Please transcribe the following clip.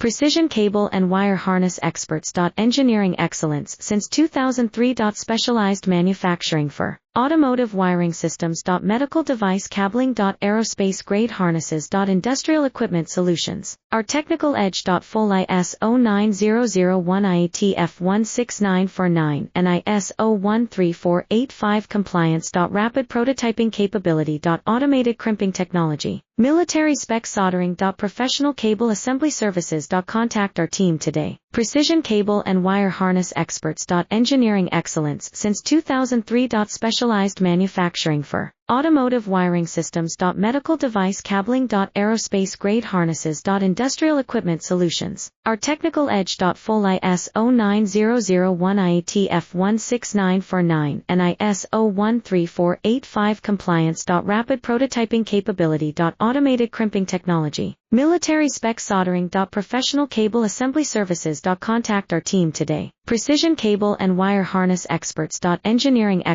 Precision cable and wire harness experts. Engineering excellence since 2003. Specialized manufacturing for automotive wiring systems. Medical device cabling. Aerospace grade harnesses. Industrial equipment solutions. Our technical edge. Full ISO 9001 IATF 16949 and ISO 13485 compliance. Rapid prototyping capability. Automated crimping technology. Military spec soldering. Professional cable assembly services. Contact our team today. Precision cable and wire harness experts. Engineering excellence since 2003. Specialized manufacturing for automotive wiring systems. Medical device cabling. Aerospace grade harnesses. Industrial equipment solutions. Our technical edge. Full ISO 9001 IATF 16949 and ISO 13485 compliance. Rapid prototyping capability. Automated crimping technology. Military spec soldering. Professional cable assembly services. Contact our team today. Precision cable and wire harness experts. Engineering